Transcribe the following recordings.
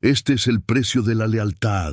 Este es el precio de la lealtad.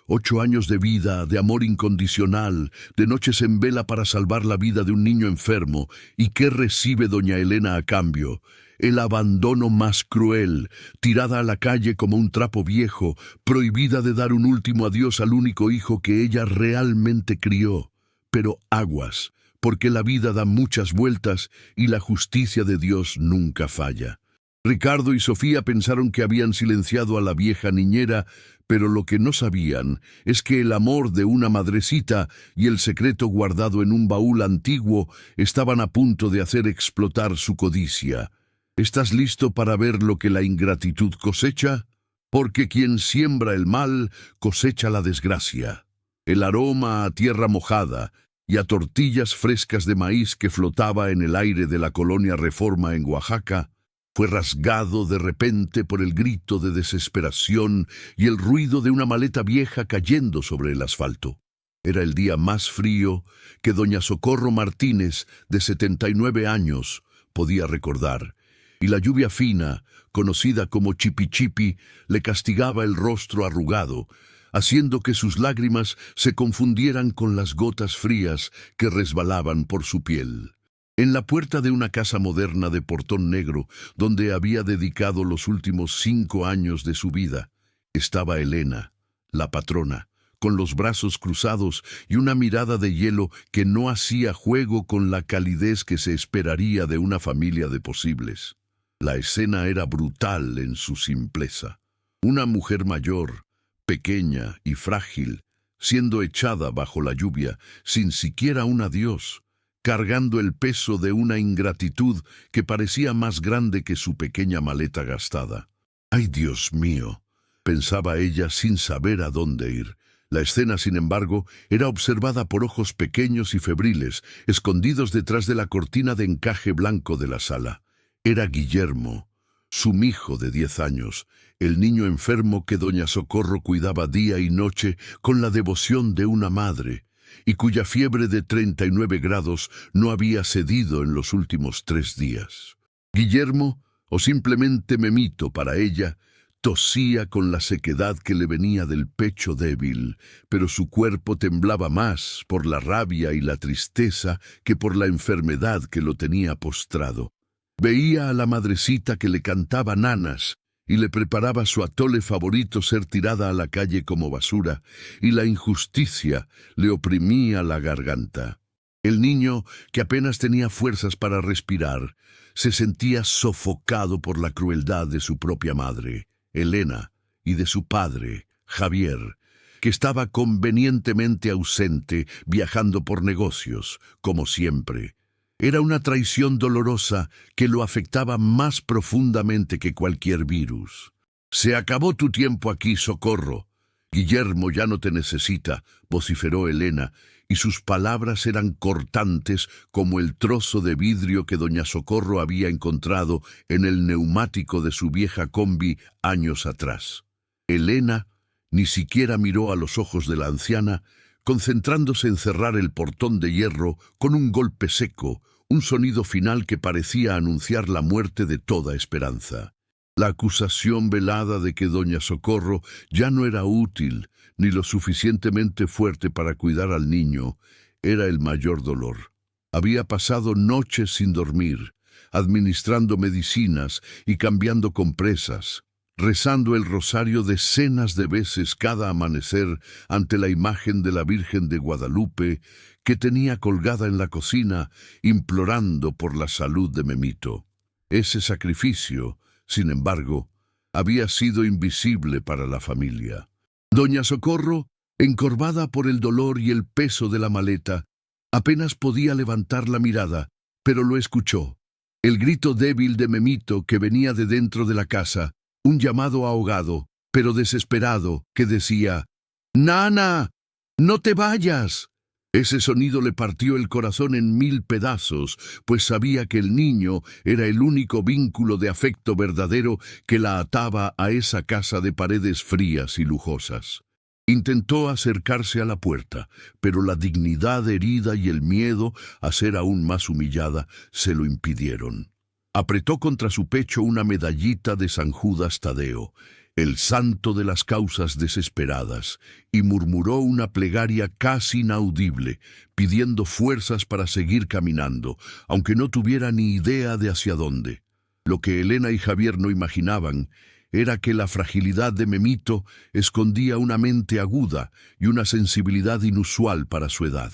8 años de vida, de amor incondicional, de noches en vela para salvar la vida de un niño enfermo. ¿Y qué recibe doña Elena a cambio? El abandono más cruel, tirada a la calle como un trapo viejo, prohibida de dar un último adiós al único hijo que ella realmente crió. Pero aguas, porque la vida da muchas vueltas y la justicia de Dios nunca falla. Ricardo y Sofía pensaron que habían silenciado a la vieja niñera, pero lo que no sabían es que el amor de una madrecita y el secreto guardado en un baúl antiguo estaban a punto de hacer explotar su codicia. ¿Estás listo para ver lo que la ingratitud cosecha? Porque quien siembra el mal cosecha la desgracia. El aroma a tierra mojada y a tortillas frescas de maíz que flotaba en el aire de la colonia Reforma en Oaxaca fue rasgado de repente por el grito de desesperación y el ruido de una maleta vieja cayendo sobre el asfalto. Era el día más frío que doña Socorro Martínez, de 79 años, podía recordar, y la lluvia fina, conocida como chipi-chipi, le castigaba el rostro arrugado, haciendo que sus lágrimas se confundieran con las gotas frías que resbalaban por su piel. En la puerta de una casa moderna de portón negro, donde había dedicado los últimos 5 años de su vida, estaba Elena, la patrona, con los brazos cruzados y una mirada de hielo que no hacía juego con la calidez que se esperaría de una familia de posibles. La escena era brutal en su simpleza. Una mujer mayor, pequeña y frágil, siendo echada bajo la lluvia, sin siquiera un adiós, cargando el peso de una ingratitud que parecía más grande que su pequeña maleta gastada. ¡Ay, Dios mío!, pensaba ella sin saber a dónde ir. La escena, sin embargo, era observada por ojos pequeños y febriles, escondidos detrás de la cortina de encaje blanco de la sala. Era Guillermo, su mijo de 10 años, el niño enfermo que doña Socorro cuidaba día y noche con la devoción de una madre, y cuya fiebre de 39 grados no había cedido en los últimos 3 días. Guillermo, o simplemente Memito para ella, tosía con la sequedad que le venía del pecho débil, pero su cuerpo temblaba más por la rabia y la tristeza que por la enfermedad que lo tenía postrado. Veía a la madrecita que le cantaba nanas y le preparaba su atole favorito ser tirada a la calle como basura, y la injusticia le oprimía la garganta. El niño, que apenas tenía fuerzas para respirar, se sentía sofocado por la crueldad de su propia madre, Elena, y de su padre, Javier, que estaba convenientemente ausente, viajando por negocios, como siempre. Era una traición dolorosa que lo afectaba más profundamente que cualquier virus. «Se acabó tu tiempo aquí, Socorro. Guillermo ya no te necesita», vociferó Elena, y sus palabras eran cortantes como el trozo de vidrio que doña Socorro había encontrado en el neumático de su vieja combi años atrás. Elena ni siquiera miró a los ojos de la anciana, concentrándose en cerrar el portón de hierro con un golpe seco, un sonido final que parecía anunciar la muerte de toda esperanza. La acusación velada de que doña Socorro ya no era útil ni lo suficientemente fuerte para cuidar al niño era el mayor dolor. Había pasado noches sin dormir, administrando medicinas y cambiando compresas, rezando el rosario decenas de veces cada amanecer ante la imagen de la Virgen de Guadalupe que tenía colgada en la cocina, implorando por la salud de Memito. Ese sacrificio, sin embargo, había sido invisible para la familia. Doña Socorro, encorvada por el dolor y el peso de la maleta, apenas podía levantar la mirada, pero lo escuchó. El grito débil de Memito que venía de dentro de la casa, un llamado ahogado, pero desesperado, que decía: «¡Nana! ¡No te vayas!». Ese sonido le partió el corazón en 1000 pedazos, pues sabía que el niño era el único vínculo de afecto verdadero que la ataba a esa casa de paredes frías y lujosas. Intentó acercarse a la puerta, pero la dignidad herida y el miedo a ser aún más humillada se lo impidieron. Apretó contra su pecho una medallita de San Judas Tadeo. el santo de las causas desesperadas, y murmuró una plegaria casi inaudible, pidiendo fuerzas para seguir caminando, aunque no tuviera ni idea de hacia dónde. Lo que Elena y Javier no imaginaban era que la fragilidad de Memito escondía una mente aguda y una sensibilidad inusual para su edad.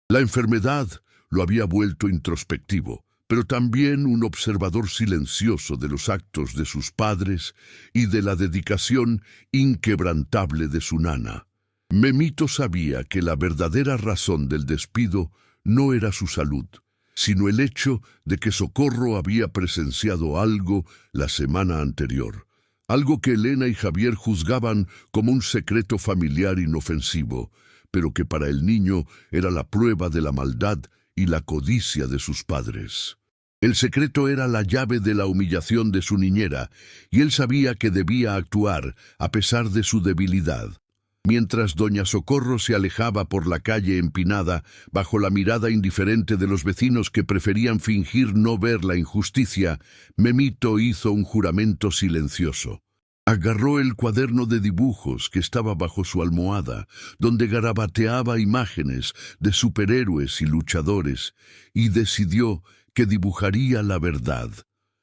La enfermedad lo había vuelto introspectivo, pero también un observador silencioso de los actos de sus padres y de la dedicación inquebrantable de su nana. Memito sabía que la verdadera razón del despido no era su salud, sino el hecho de que Socorro había presenciado algo la semana anterior, algo que Elena y Javier juzgaban como un secreto familiar inofensivo, pero que para el niño era la prueba de la maldad y la codicia de sus padres. El secreto era la llave de la humillación de su niñera, y él sabía que debía actuar a pesar de su debilidad. Mientras doña Socorro se alejaba por la calle empinada, bajo la mirada indiferente de los vecinos que preferían fingir no ver la injusticia, Memito hizo un juramento silencioso. Agarró el cuaderno de dibujos que estaba bajo su almohada, donde garabateaba imágenes de superhéroes y luchadores, y decidió que dibujaría la verdad,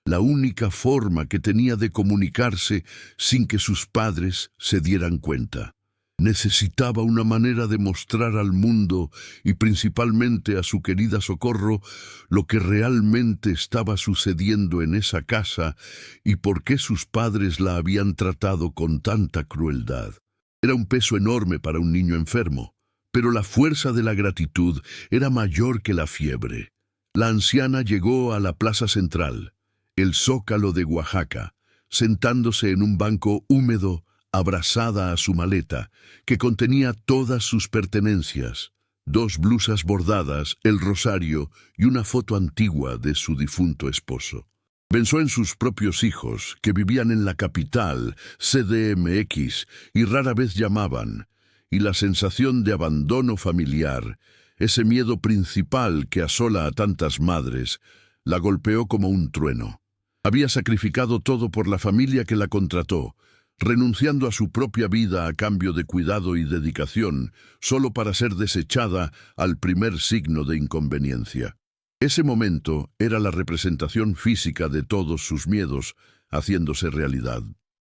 la única forma que tenía de comunicarse sin que sus padres se dieran cuenta. Necesitaba una manera de mostrar al mundo, y principalmente a su querida Socorro, lo que realmente estaba sucediendo en esa casa y por qué sus padres la habían tratado con tanta crueldad. Era un peso enorme para un niño enfermo, pero la fuerza de la gratitud era mayor que la fiebre. La anciana llegó a la plaza central, el Zócalo de Oaxaca, sentándose en un banco húmedo, abrazada a su maleta, que contenía todas sus pertenencias, 2 blusas bordadas, el rosario y una foto antigua de su difunto esposo. Pensó en sus propios hijos, que vivían en la capital, CDMX, y rara vez llamaban, y la sensación de abandono familiar, ese miedo principal que asola a tantas madres, la golpeó como un trueno. Había sacrificado todo por la familia que la contrató, renunciando a su propia vida a cambio de cuidado y dedicación, solo para ser desechada al primer signo de inconveniencia. Ese momento era la representación física de todos sus miedos, haciéndose realidad.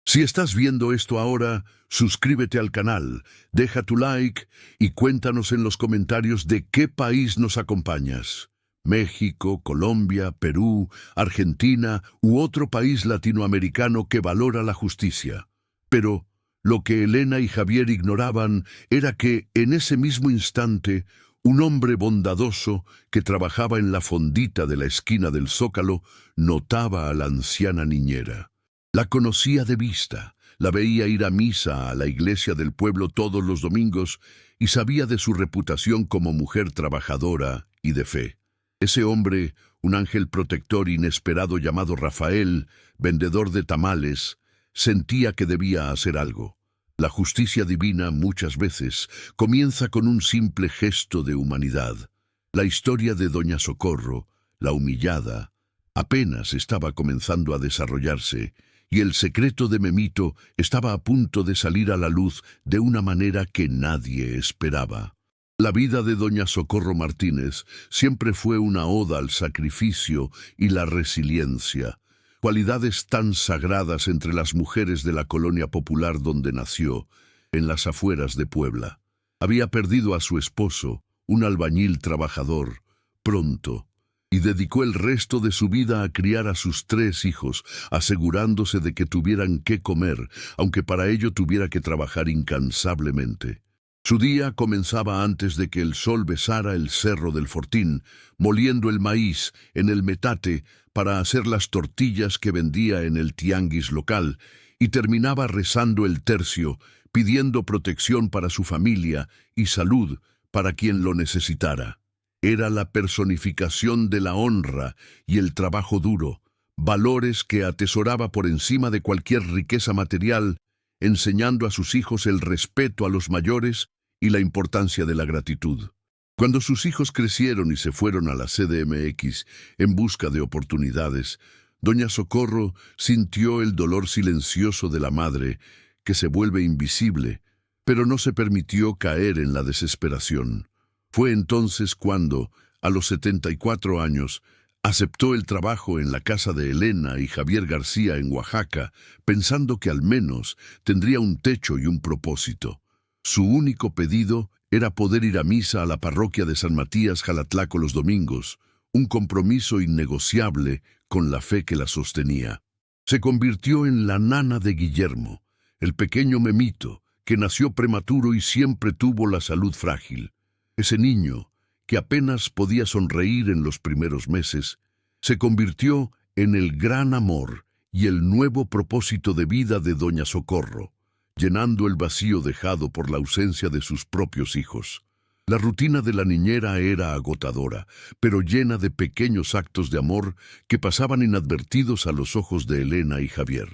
Si estás viendo esto ahora, suscríbete al canal, deja tu like y cuéntanos en los comentarios de qué país nos acompañas. México, Colombia, Perú, Argentina u otro país latinoamericano que valora la justicia. Pero lo que Elena y Javier ignoraban era que, en ese mismo instante, un hombre bondadoso que trabajaba en la fondita de la esquina del Zócalo notaba a la anciana niñera. La conocía de vista, la veía ir a misa a la iglesia del pueblo todos los domingos y sabía de su reputación como mujer trabajadora y de fe. Ese hombre, un ángel protector inesperado llamado Rafael, vendedor de tamales, sentía que debía hacer algo. La justicia divina, muchas veces, comienza con un simple gesto de humanidad. La historia de doña Socorro, la humillada, apenas estaba comenzando a desarrollarse, y el secreto de Memito estaba a punto de salir a la luz de una manera que nadie esperaba. La vida de doña Socorro Martínez siempre fue una oda al sacrificio y la resiliencia, cualidades tan sagradas entre las mujeres de la colonia popular donde nació, en las afueras de Puebla. Había perdido a su esposo, un albañil trabajador, pronto, y dedicó el resto de su vida a criar a sus 3 hijos, asegurándose de que tuvieran qué comer, aunque para ello tuviera que trabajar incansablemente. Su día comenzaba antes de que el sol besara el cerro del Fortín, moliendo el maíz en el metate para hacer las tortillas que vendía en el tianguis local, y terminaba rezando el tercio, pidiendo protección para su familia y salud para quien lo necesitara. Era la personificación de la honra y el trabajo duro, valores que atesoraba por encima de cualquier riqueza material, enseñando a sus hijos el respeto a los mayores y la importancia de la gratitud. Cuando sus hijos crecieron y se fueron a la CDMX en busca de oportunidades, Doña Socorro sintió el dolor silencioso de la madre, que se vuelve invisible, pero no se permitió caer en la desesperación. Fue entonces cuando, a los 74 años, aceptó el trabajo en la casa de Elena y Javier García en Oaxaca, pensando que al menos tendría un techo y un propósito. Su único pedido era poder ir a misa a la parroquia de San Matías Jalatlaco los domingos, un compromiso innegociable con la fe que la sostenía. Se convirtió en la nana de Guillermo, el pequeño Memito, que nació prematuro y siempre tuvo la salud frágil. Ese niño, que apenas podía sonreír en los primeros meses, se convirtió en el gran amor y el nuevo propósito de vida de Doña Socorro, llenando el vacío dejado por la ausencia de sus propios hijos. La rutina de la niñera era agotadora, pero llena de pequeños actos de amor que pasaban inadvertidos a los ojos de Elena y Javier.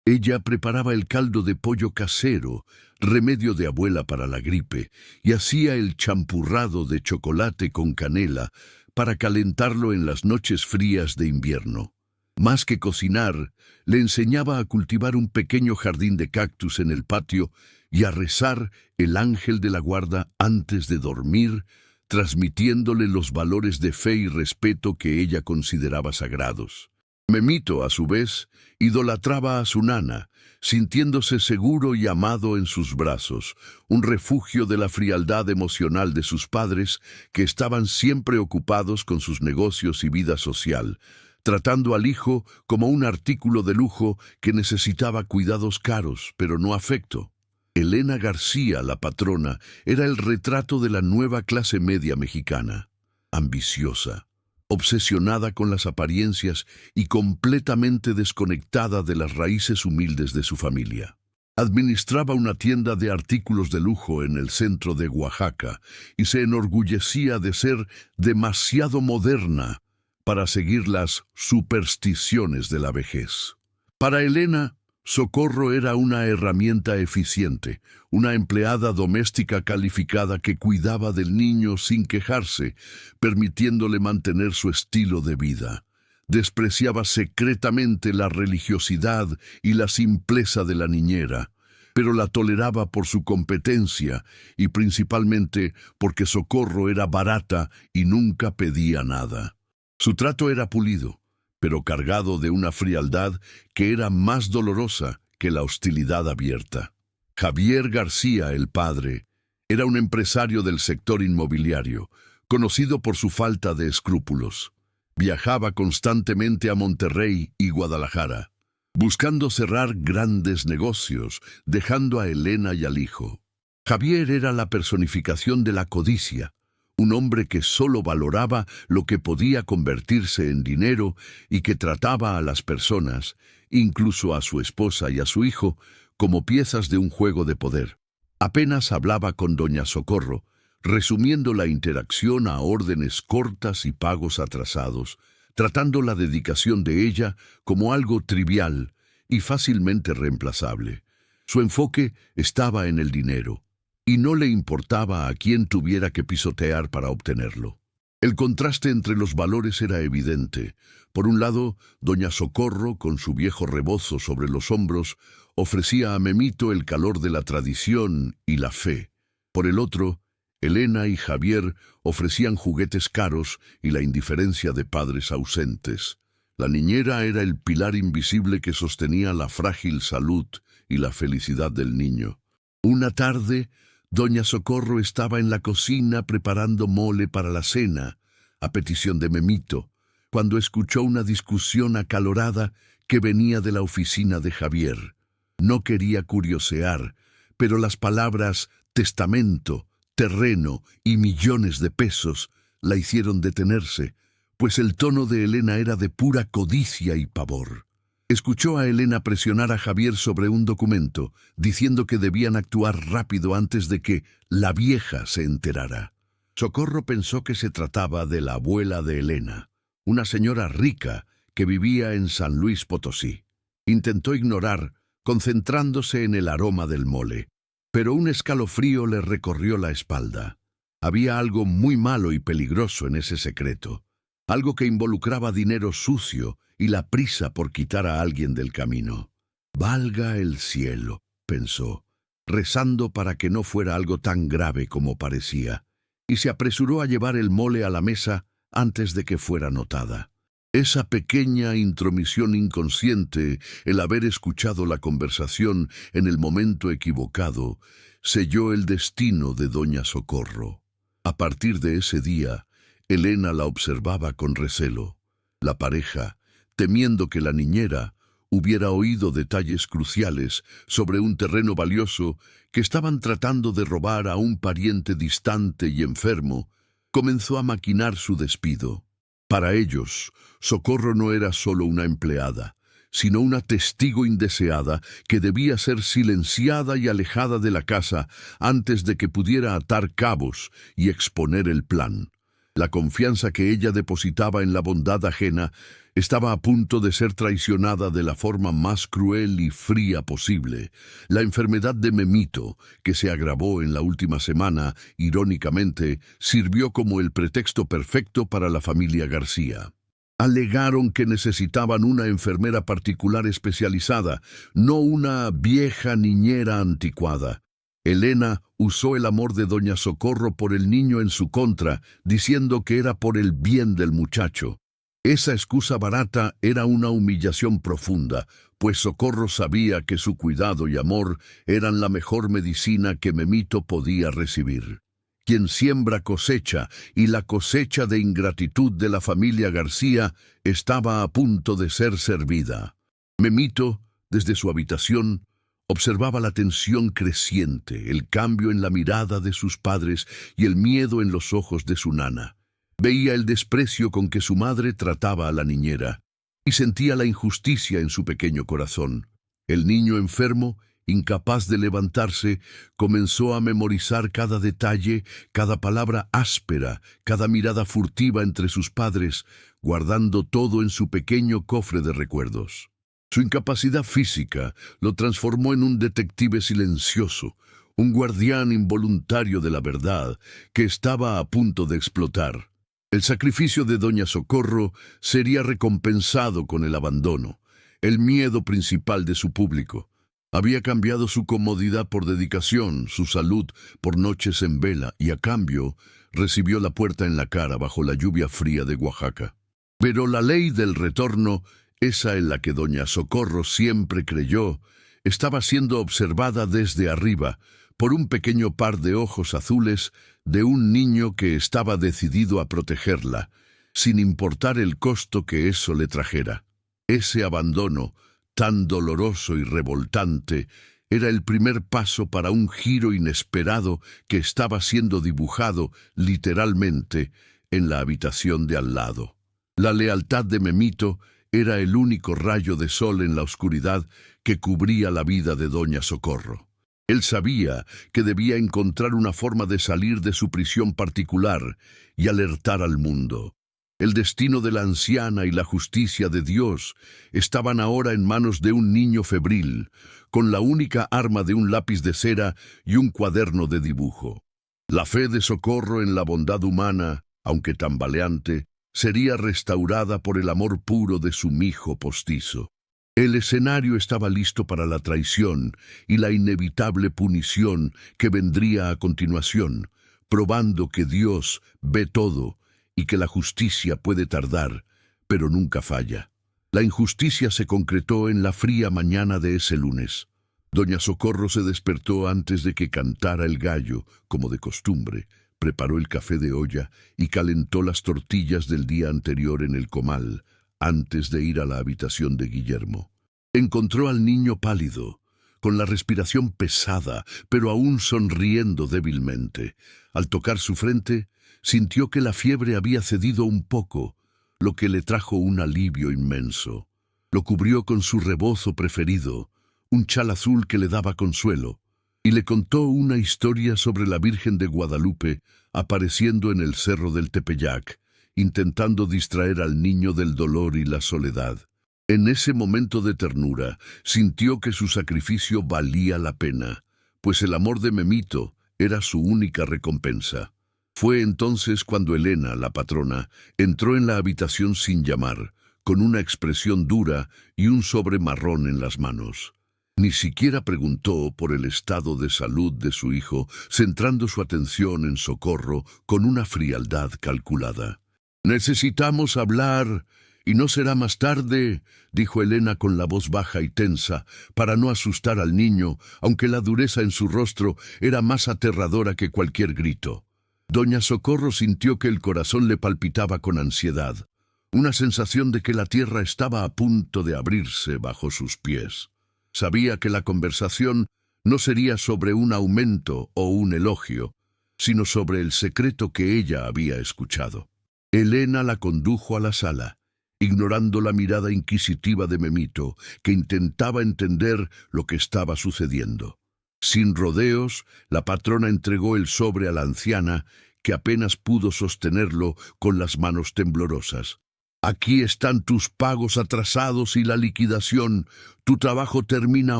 Ella preparaba el caldo de pollo casero, remedio de abuela para la gripe, y hacía el champurrado de chocolate con canela para calentarlo en las noches frías de invierno. Más que cocinar, le enseñaba a cultivar un pequeño jardín de cactus en el patio y a rezar el ángel de la guarda antes de dormir, transmitiéndole los valores de fe y respeto que ella consideraba sagrados. Memito, a su vez, idolatraba a su nana, sintiéndose seguro y amado en sus brazos, un refugio de la frialdad emocional de sus padres, que estaban siempre ocupados con sus negocios y vida social, tratando al hijo como un artículo de lujo que necesitaba cuidados caros, pero no afecto. Elena García, la patrona, era el retrato de la nueva clase media mexicana, ambiciosa, obsesionada con las apariencias y completamente desconectada de las raíces humildes de su familia. Administraba una tienda de artículos de lujo en el centro de Oaxaca y se enorgullecía de ser demasiado moderna para seguir las supersticiones de la vejez. Para Elena, Socorro era una herramienta eficiente, una empleada doméstica calificada que cuidaba del niño sin quejarse, permitiéndole mantener su estilo de vida. Despreciaba secretamente la religiosidad y la simpleza de la niñera, pero la toleraba por su competencia y principalmente porque Socorro era barata y nunca pedía nada. Su trato era pulido, pero cargado de una frialdad que era más dolorosa que la hostilidad abierta. Javier García, el padre, era un empresario del sector inmobiliario, conocido por su falta de escrúpulos. Viajaba constantemente a Monterrey y Guadalajara, buscando cerrar grandes negocios, dejando a Elena y al hijo. Javier era la personificación de la codicia, un hombre que solo valoraba lo que podía convertirse en dinero y que trataba a las personas, incluso a su esposa y a su hijo, como piezas de un juego de poder. Apenas hablaba con Doña Socorro, resumiendo la interacción a órdenes cortas y pagos atrasados, tratando la dedicación de ella como algo trivial y fácilmente reemplazable. Su enfoque estaba en el dinero, y no le importaba a quién tuviera que pisotear para obtenerlo. El contraste entre los valores era evidente. Por un lado, Doña Socorro, con su viejo rebozo sobre los hombros, ofrecía a Memito el calor de la tradición y la fe. Por el otro, Elena y Javier ofrecían juguetes caros y la indiferencia de padres ausentes. La niñera era el pilar invisible que sostenía la frágil salud y la felicidad del niño. Una tarde, Doña Socorro estaba en la cocina preparando mole para la cena, a petición de Memito, cuando escuchó una discusión acalorada que venía de la oficina de Javier. No quería curiosear, pero las palabras testamento, terreno y millones de pesos la hicieron detenerse, pues el tono de Elena era de pura codicia y pavor. Escuchó a Elena presionar a Javier sobre un documento, diciendo que debían actuar rápido antes de que la vieja se enterara. Socorro pensó que se trataba de la abuela de Elena, una señora rica que vivía en San Luis Potosí. Intentó ignorar, concentrándose en el aroma del mole, pero un escalofrío le recorrió la espalda. Había algo muy malo y peligroso en ese secreto. algo que involucraba dinero sucio y la prisa por quitar a alguien del camino. Valga el cielo, pensó, rezando para que no fuera algo tan grave como parecía, y se apresuró a llevar el mole a la mesa antes de que fuera notada. Esa pequeña intromisión inconsciente, el haber escuchado la conversación en el momento equivocado, selló el destino de doña Socorro. A partir de ese día, Elena la observaba con recelo. La pareja, temiendo que la niñera hubiera oído detalles cruciales sobre un terreno valioso que estaban tratando de robar a un pariente distante y enfermo, comenzó a maquinar su despido. Para ellos, Socorro no era solo una empleada, sino una testigo indeseada que debía ser silenciada y alejada de la casa antes de que pudiera atar cabos y exponer el plan. La confianza que ella depositaba en la bondad ajena estaba a punto de ser traicionada de la forma más cruel y fría posible. La enfermedad de Memito, que se agravó en la última semana, irónicamente, sirvió como el pretexto perfecto para la familia García. Alegaron que necesitaban una enfermera particular especializada, no una vieja niñera anticuada. Elena usó el amor de doña Socorro por el niño en su contra, diciendo que era por el bien del muchacho. Esa excusa barata era una humillación profunda, pues Socorro sabía que su cuidado y amor eran la mejor medicina que Memito podía recibir. Quien siembra cosecha, y la cosecha de ingratitud de la familia García estaba a punto de ser servida. Memito, desde su habitación, observaba la tensión creciente, el cambio en la mirada de sus padres y el miedo en los ojos de su nana. Veía el desprecio con que su madre trataba a la niñera y sentía la injusticia en su pequeño corazón. El niño enfermo, incapaz de levantarse, comenzó a memorizar cada detalle, cada palabra áspera, cada mirada furtiva entre sus padres, guardando todo en su pequeño cofre de recuerdos. Su incapacidad física lo transformó en un detective silencioso, un guardián involuntario de la verdad que estaba a punto de explotar. El sacrificio de doña Socorro sería recompensado con el abandono, el miedo principal de su público. Había cambiado su comodidad por dedicación, su salud por noches en vela, y a cambio recibió la puerta en la cara bajo la lluvia fría de Oaxaca. Pero la ley del retorno, esa en la que doña Socorro siempre creyó, estaba siendo observada desde arriba por un pequeño par de ojos azules de un niño que estaba decidido a protegerla, sin importar el costo que eso le trajera. Ese abandono, tan doloroso y revoltante, era el primer paso para un giro inesperado que estaba siendo dibujado, literalmente, en la habitación de al lado. La lealtad de Memito era el único rayo de sol en la oscuridad que cubría la vida de doña Socorro. Él sabía que debía encontrar una forma de salir de su prisión particular y alertar al mundo. El destino de la anciana y la justicia de Dios estaban ahora en manos de un niño febril, con la única arma de un lápiz de cera y un cuaderno de dibujo. La fe de Socorro en la bondad humana, aunque tambaleante, sería restaurada por el amor puro de su mijo postizo. El escenario estaba listo para la traición y la inevitable punición que vendría a continuación, probando que Dios ve todo y que la justicia puede tardar, pero nunca falla. La injusticia se concretó en la fría mañana de ese lunes. Doña Socorro se despertó antes de que cantara el gallo, como de costumbre, preparó el café de olla y calentó las tortillas del día anterior en el comal, antes de ir a la habitación de Guillermo. Encontró al niño pálido, con la respiración pesada, pero aún sonriendo débilmente. Al tocar su frente, sintió que la fiebre había cedido un poco, lo que le trajo un alivio inmenso. Lo cubrió con su rebozo preferido, un chal azul que le daba consuelo, y le contó una historia sobre la Virgen de Guadalupe apareciendo en el cerro del Tepeyac, intentando distraer al niño del dolor y la soledad. En ese momento de ternura, sintió que su sacrificio valía la pena, pues el amor de Memito era su única recompensa. Fue entonces cuando Elena, la patrona, entró en la habitación sin llamar, con una expresión dura y un sobre marrón en las manos. Ni siquiera preguntó por el estado de salud de su hijo, centrando su atención en Socorro con una frialdad calculada. «Necesitamos hablar, y no será más tarde», dijo Elena con la voz baja y tensa, para no asustar al niño, aunque la dureza en su rostro era más aterradora que cualquier grito. Doña Socorro sintió que el corazón le palpitaba con ansiedad, una sensación de que la tierra estaba a punto de abrirse bajo sus pies. Sabía que la conversación no sería sobre un aumento o un elogio, sino sobre el secreto que ella había escuchado. Elena la condujo a la sala, ignorando la mirada inquisitiva de Memito, que intentaba entender lo que estaba sucediendo. Sin rodeos, la patrona entregó el sobre a la anciana, que apenas pudo sostenerlo con las manos temblorosas. «Aquí están tus pagos atrasados y la liquidación. Tu trabajo termina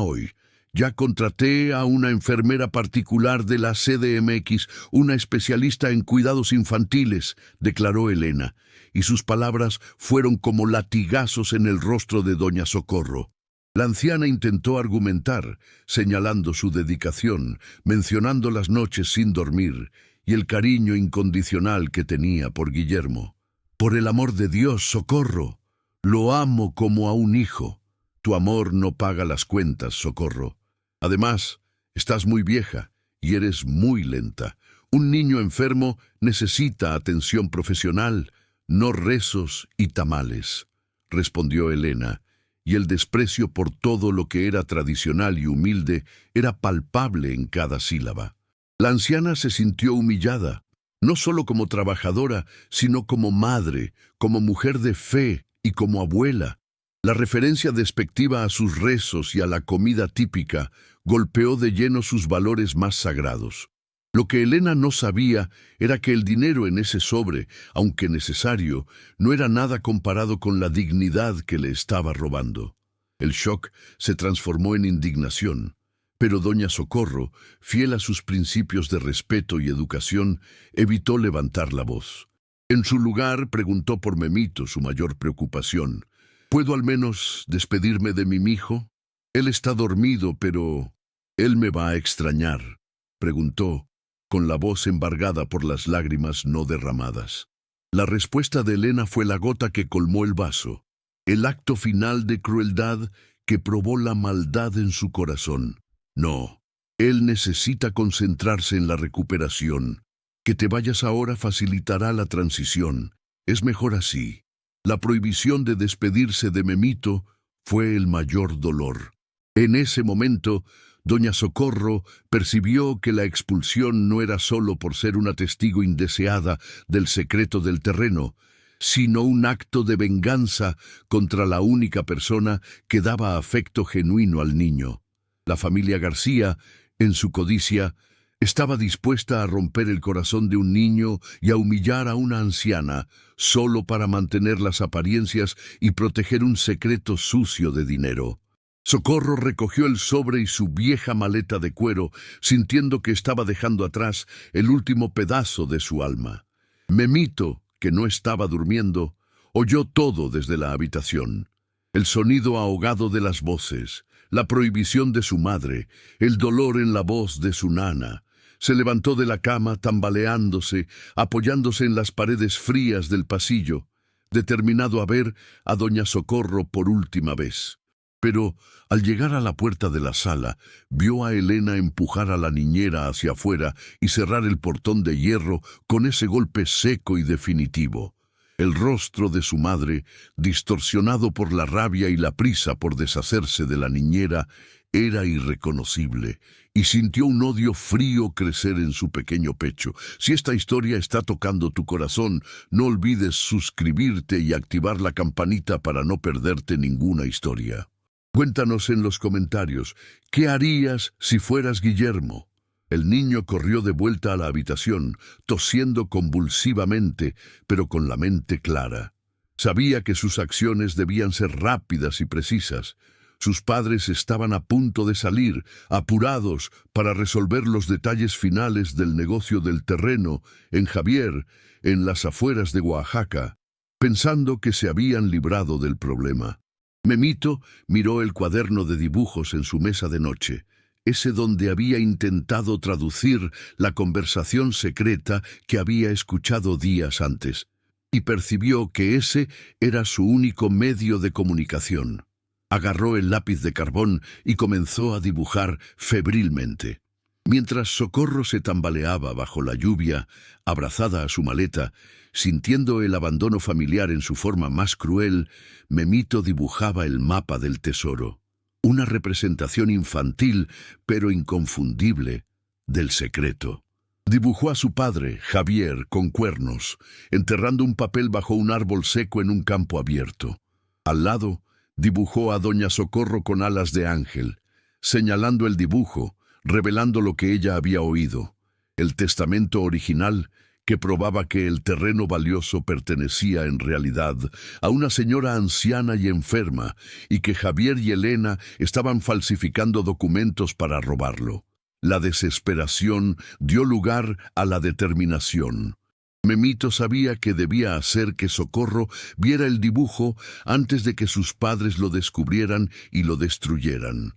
hoy. Ya contraté a una enfermera particular de la CDMX, una especialista en cuidados infantiles», declaró Elena, y sus palabras fueron como latigazos en el rostro de doña Socorro. La anciana intentó argumentar, señalando su dedicación, mencionando las noches sin dormir y el cariño incondicional que tenía por Guillermo. «Por el amor de Dios, Socorro, lo amo como a un hijo. Tu amor no paga las cuentas, Socorro. Además, estás muy vieja y eres muy lenta. Un niño enfermo necesita atención profesional, no rezos y tamales», respondió Elena, y el desprecio por todo lo que era tradicional y humilde era palpable en cada sílaba. La anciana se sintió humillada, no solo como trabajadora, sino como madre, como mujer de fe y como abuela. La referencia despectiva a sus rezos y a la comida típica golpeó de lleno sus valores más sagrados. Lo que Elena no sabía era que el dinero en ese sobre, aunque necesario, no era nada comparado con la dignidad que le estaba robando. El shock se transformó en indignación, pero doña Socorro, fiel a sus principios de respeto y educación, evitó levantar la voz. En su lugar preguntó por Memito, su mayor preocupación. «¿Puedo al menos despedirme de mi mijo? Él está dormido, pero él me va a extrañar», preguntó, con la voz embargada por las lágrimas no derramadas. La respuesta de Elena fue la gota que colmó el vaso, el acto final de crueldad que probó la maldad en su corazón. «No, él necesita concentrarse en la recuperación. Que te vayas ahora facilitará la transición. Es mejor así». La prohibición de despedirse de Memito fue el mayor dolor. En ese momento, doña Socorro percibió que la expulsión no era solo por ser una testigo indeseada del secreto del terreno, sino un acto de venganza contra la única persona que daba afecto genuino al niño. La familia García, en su codicia, estaba dispuesta a romper el corazón de un niño y a humillar a una anciana solo para mantener las apariencias y proteger un secreto sucio de dinero. Socorro recogió el sobre y su vieja maleta de cuero, sintiendo que estaba dejando atrás el último pedazo de su alma. Memito, que no estaba durmiendo, oyó todo desde la habitación. El sonido ahogado de las voces, la prohibición de su madre, el dolor en la voz de su nana. Se levantó de la cama tambaleándose, apoyándose en las paredes frías del pasillo, determinado a ver a doña Socorro por última vez. Pero, al llegar a la puerta de la sala, vio a Elena empujar a la niñera hacia afuera y cerrar el portón de hierro con ese golpe seco y definitivo. El rostro de su madre, distorsionado por la rabia y la prisa por deshacerse de la niñera, era irreconocible, y sintió un odio frío crecer en su pequeño pecho. Si esta historia está tocando tu corazón, no olvides suscribirte y activar la campanita para no perderte ninguna historia. Cuéntanos en los comentarios, ¿qué harías si fueras Guillermo? El niño corrió de vuelta a la habitación, tosiendo convulsivamente, pero con la mente clara. Sabía que sus acciones debían ser rápidas y precisas. Sus padres estaban a punto de salir, apurados para resolver los detalles finales del negocio del terreno en Javier, en las afueras de Oaxaca, pensando que se habían librado del problema. Memito miró el cuaderno de dibujos en su mesa de noche, ese donde había intentado traducir la conversación secreta que había escuchado días antes, y percibió que ese era su único medio de comunicación. Agarró el lápiz de carbón y comenzó a dibujar febrilmente. Mientras Socorro se tambaleaba bajo la lluvia, abrazada a su maleta, sintiendo el abandono familiar en su forma más cruel, Memito dibujaba el mapa del tesoro, una representación infantil, pero inconfundible, del secreto. Dibujó a su padre, Javier, con cuernos, enterrando un papel bajo un árbol seco en un campo abierto. Al lado, dibujó a doña Socorro con alas de ángel, señalando el dibujo, revelando lo que ella había oído, el testamento original que probaba que el terreno valioso pertenecía en realidad a una señora anciana y enferma y que Javier y Elena estaban falsificando documentos para robarlo. La desesperación dio lugar a la determinación. Memito sabía que debía hacer que Socorro viera el dibujo antes de que sus padres lo descubrieran y lo destruyeran.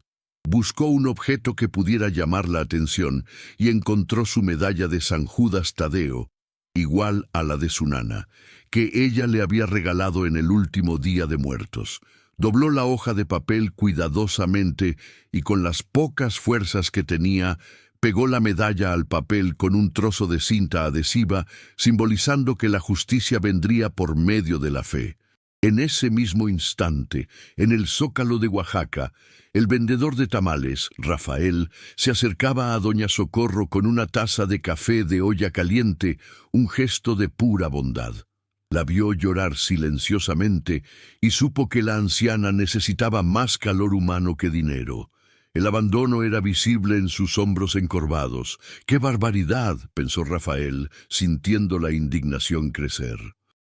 Buscó un objeto que pudiera llamar la atención y encontró su medalla de San Judas Tadeo, igual a la de su nana, que ella le había regalado en el último día de muertos. Dobló la hoja de papel cuidadosamente y con las pocas fuerzas que tenía, pegó la medalla al papel con un trozo de cinta adhesiva, simbolizando que la justicia vendría por medio de la fe. En ese mismo instante, en el zócalo de Oaxaca, el vendedor de tamales, Rafael, se acercaba a doña Socorro con una taza de café de olla caliente, un gesto de pura bondad. La vio llorar silenciosamente y supo que la anciana necesitaba más calor humano que dinero. El abandono era visible en sus hombros encorvados. ¡Qué barbaridad!, pensó Rafael, sintiendo la indignación crecer.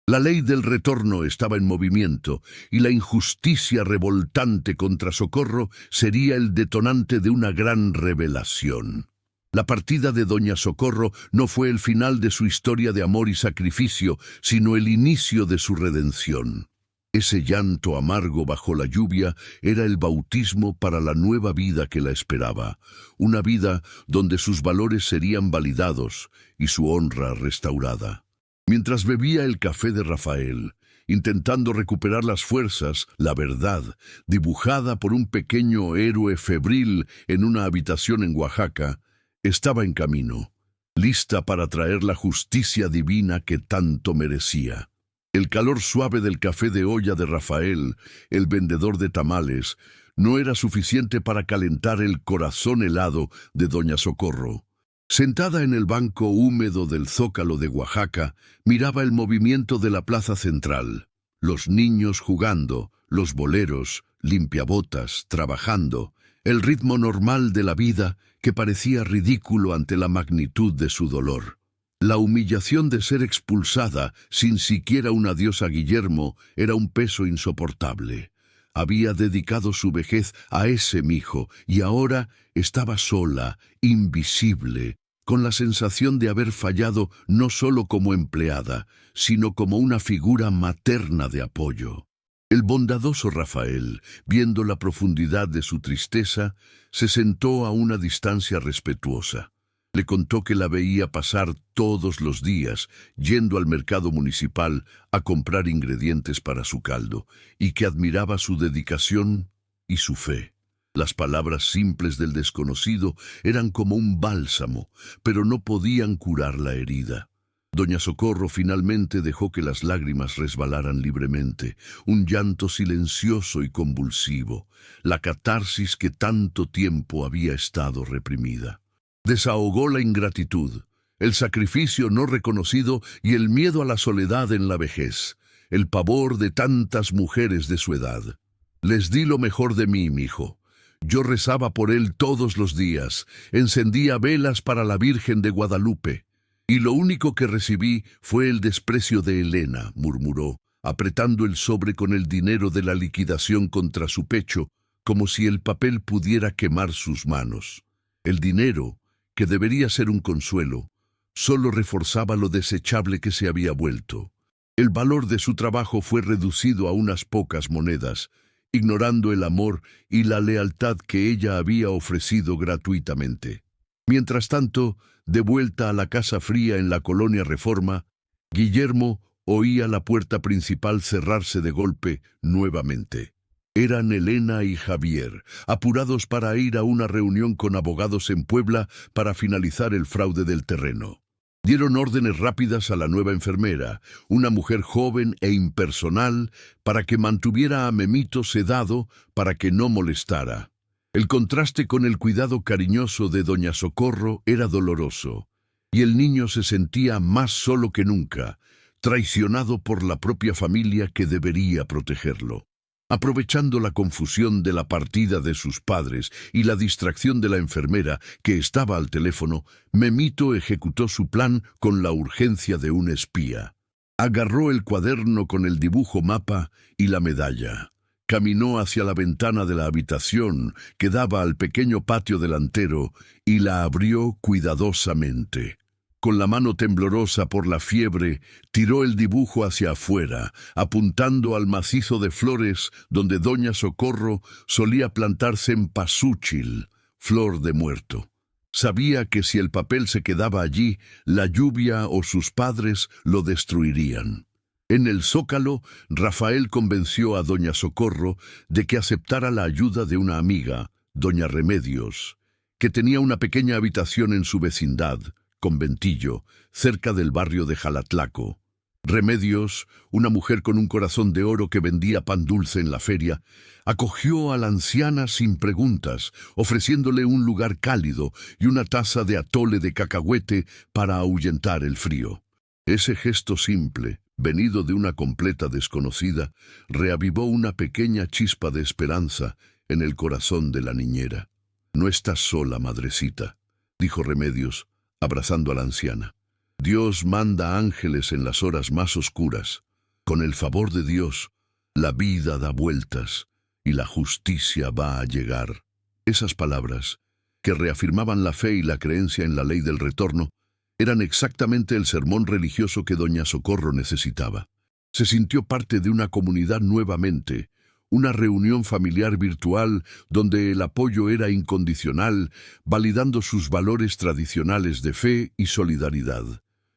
La ley del retorno estaba en movimiento y la injusticia revoltante contra Socorro sería el detonante de una gran revelación. La partida de doña Socorro no fue el final de su historia de amor y sacrificio, sino el inicio de su redención. Ese llanto amargo bajo la lluvia era el bautismo para la nueva vida que la esperaba, una vida donde sus valores serían validados y su honra restaurada. Mientras bebía el café de Rafael, intentando recuperar las fuerzas, la verdad, dibujada por un pequeño héroe febril en una habitación en Oaxaca, estaba en camino, lista para traer la justicia divina que tanto merecía. El calor suave del café de olla de Rafael, el vendedor de tamales, no era suficiente para calentar el corazón helado de doña Socorro. Sentada en el banco húmedo del zócalo de Oaxaca, miraba el movimiento de la plaza central. Los niños jugando, los boleros, limpiabotas, trabajando, el ritmo normal de la vida que parecía ridículo ante la magnitud de su dolor. La humillación de ser expulsada sin siquiera un adiós a Guillermo era un peso insoportable. Había dedicado su vejez a ese mijo y ahora estaba sola, invisible, con la sensación de haber fallado no solo como empleada, sino como una figura materna de apoyo. El bondadoso Rafael, viendo la profundidad de su tristeza, se sentó a una distancia respetuosa. Le contó que la veía pasar todos los días, yendo al mercado municipal a comprar ingredientes para su caldo, y que admiraba su dedicación y su fe. Las palabras simples del desconocido eran como un bálsamo, pero no podían curar la herida. Doña Socorro finalmente dejó que las lágrimas resbalaran libremente, un llanto silencioso y convulsivo, la catarsis que tanto tiempo había estado reprimida. Desahogó la ingratitud, el sacrificio no reconocido y el miedo a la soledad en la vejez, el pavor de tantas mujeres de su edad. Les di lo mejor de mí, mijo. Yo rezaba por él todos los días, encendía velas para la Virgen de Guadalupe. Y lo único que recibí fue el desprecio de Elena, murmuró, apretando el sobre con el dinero de la liquidación contra su pecho, como si el papel pudiera quemar sus manos. El dinero, que debería ser un consuelo, solo reforzaba lo desechable que se había vuelto. El valor de su trabajo fue reducido a unas pocas monedas, ignorando el amor y la lealtad que ella había ofrecido gratuitamente. Mientras tanto, de vuelta a la casa fría en la colonia Reforma, Guillermo oía la puerta principal cerrarse de golpe nuevamente. Eran Elena y Javier, apurados para ir a una reunión con abogados en Puebla para finalizar el fraude del terreno. Dieron órdenes rápidas a la nueva enfermera, una mujer joven e impersonal, para que mantuviera a Memito sedado para que no molestara. El contraste con el cuidado cariñoso de doña Socorro era doloroso, y el niño se sentía más solo que nunca, traicionado por la propia familia que debería protegerlo. Aprovechando la confusión de la partida de sus padres y la distracción de la enfermera que estaba al teléfono, Memito ejecutó su plan con la urgencia de un espía. Agarró el cuaderno con el dibujo mapa y la medalla. Caminó hacia la ventana de la habitación que daba al pequeño patio delantero y la abrió cuidadosamente. Con la mano temblorosa por la fiebre, tiró el dibujo hacia afuera, apuntando al macizo de flores donde doña Socorro solía plantar cempasúchil, flor de muerto. Sabía que si el papel se quedaba allí, la lluvia o sus padres lo destruirían. En el zócalo, Rafael convenció a doña Socorro de que aceptara la ayuda de una amiga, doña Remedios, que tenía una pequeña habitación en su vecindad, conventillo, cerca del barrio de Jalatlaco. Remedios, una mujer con un corazón de oro que vendía pan dulce en la feria, acogió a la anciana sin preguntas, ofreciéndole un lugar cálido y una taza de atole de cacahuete para ahuyentar el frío. Ese gesto simple, venido de una completa desconocida, reavivó una pequeña chispa de esperanza en el corazón de la niñera. «No estás sola, madrecita», dijo Remedios, abrazando a la anciana. «Dios manda ángeles en las horas más oscuras. Con el favor de Dios, la vida da vueltas y la justicia va a llegar». Esas palabras, que reafirmaban la fe y la creencia en la ley del retorno, eran exactamente el sermón religioso que doña Socorro necesitaba. Se sintió parte de una comunidad nuevamente, una reunión familiar virtual donde el apoyo era incondicional, validando sus valores tradicionales de fe y solidaridad.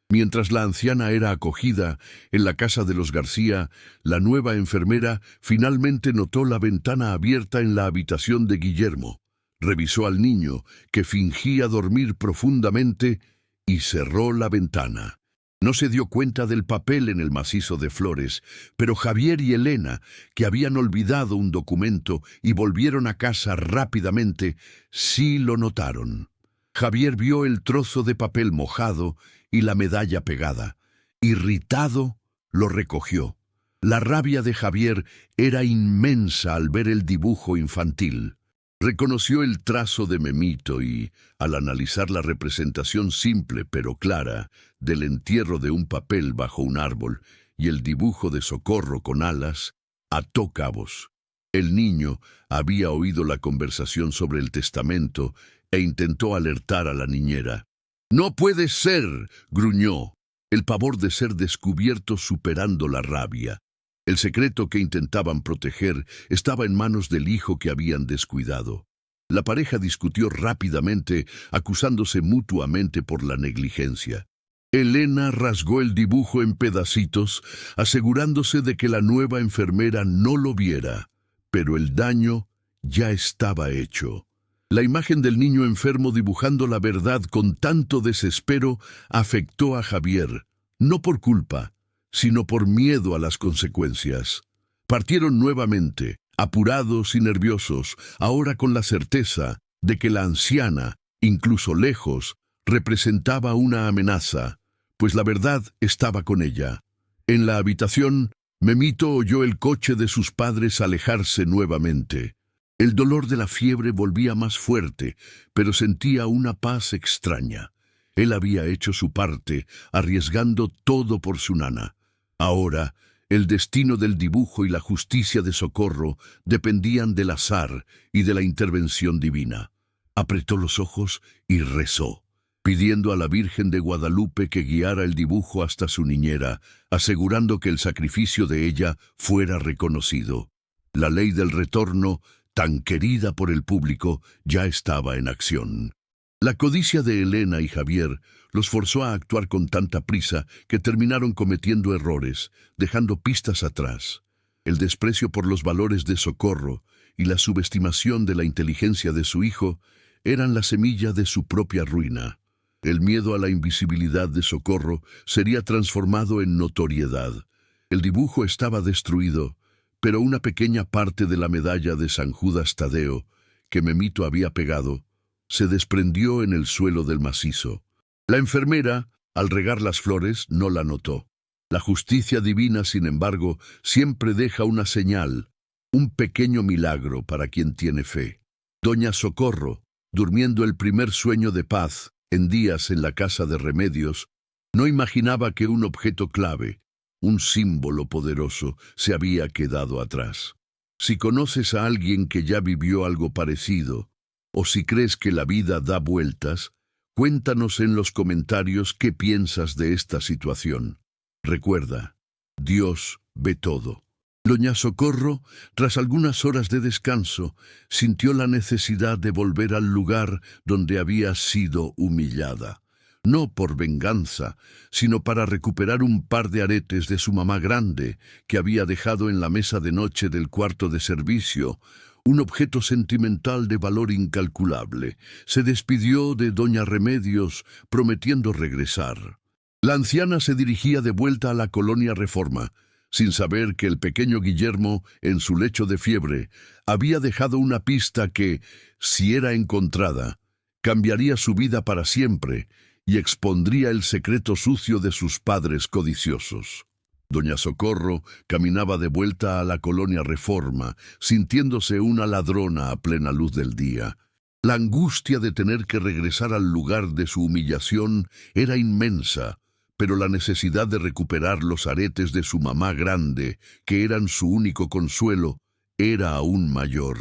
Mientras la anciana era acogida en la casa de los García, la nueva enfermera finalmente notó la ventana abierta en la habitación de Guillermo. Revisó al niño, que fingía dormir profundamente, y cerró la ventana. No se dio cuenta del papel en el macizo de flores, pero Javier y Elena, que habían olvidado un documento y volvieron a casa rápidamente, sí lo notaron. Javier vio el trozo de papel mojado y la medalla pegada. Irritado, lo recogió. La rabia de Javier era inmensa al ver el dibujo infantil. Reconoció el trazo de Memito y, al analizar la representación simple pero clara del entierro de un papel bajo un árbol y el dibujo de Socorro con alas, ató cabos. El niño había oído la conversación sobre el testamento e intentó alertar a la niñera. «¡No puede ser!», gruñó, el pavor de ser descubierto superando la rabia. El secreto que intentaban proteger estaba en manos del hijo que habían descuidado. La pareja discutió rápidamente, acusándose mutuamente por la negligencia. Elena rasgó el dibujo en pedacitos, asegurándose de que la nueva enfermera no lo viera, pero el daño ya estaba hecho. La imagen del niño enfermo dibujando la verdad con tanto desespero afectó a Javier, no por culpa, sino por miedo a las consecuencias. Partieron nuevamente, apurados y nerviosos, ahora con la certeza de que la anciana, incluso lejos, representaba una amenaza, pues la verdad estaba con ella. En la habitación, Memito oyó el coche de sus padres alejarse nuevamente. El dolor de la fiebre volvía más fuerte, pero sentía una paz extraña. Él había hecho su parte, arriesgando todo por su nana. Ahora, El destino del dibujo y la justicia de Socorro dependían del azar y de la intervención divina. Apretó los ojos y rezó, pidiendo a la Virgen de Guadalupe que guiara el dibujo hasta su niñera, asegurando que el sacrificio de ella fuera reconocido. La ley del retorno, tan querida por el público, ya estaba en acción. La codicia de Elena y Javier los forzó a actuar con tanta prisa que terminaron cometiendo errores, dejando pistas atrás. El desprecio por los valores de Socorro y la subestimación de la inteligencia de su hijo eran la semilla de su propia ruina. El miedo a la invisibilidad de Socorro sería transformado en notoriedad. El dibujo estaba destruido, pero una pequeña parte de la medalla de San Judas Tadeo, que Memito había pegado, se desprendió en el suelo del macizo. La enfermera, al regar las flores, no la notó. La justicia divina, sin embargo, siempre deja una señal, un pequeño milagro para quien tiene fe. Doña Socorro, durmiendo el primer sueño de paz en días en la casa de Remedios, no imaginaba que un objeto clave, un símbolo poderoso, se había quedado atrás. Si conoces a alguien que ya vivió algo parecido, o si crees que la vida da vueltas, cuéntanos en los comentarios qué piensas de esta situación. Recuerda, Dios ve todo. Doña Socorro, tras algunas horas de descanso, sintió la necesidad de volver al lugar donde había sido humillada. No por venganza, sino para recuperar un par de aretes de su mamá grande, que había dejado en la mesa de noche del cuarto de servicio, un objeto sentimental de valor incalculable. Se despidió de doña Remedios, prometiendo regresar. La anciana se dirigía de vuelta a la colonia Reforma, sin saber que el pequeño Guillermo, en su lecho de fiebre, había dejado una pista que, si era encontrada, cambiaría su vida para siempre y expondría el secreto sucio de sus padres codiciosos. Doña Socorro caminaba de vuelta a la colonia Reforma, sintiéndose una ladrona a plena luz del día. La angustia de tener que regresar al lugar de su humillación era inmensa, pero la necesidad de recuperar los aretes de su mamá grande, que eran su único consuelo, era aún mayor.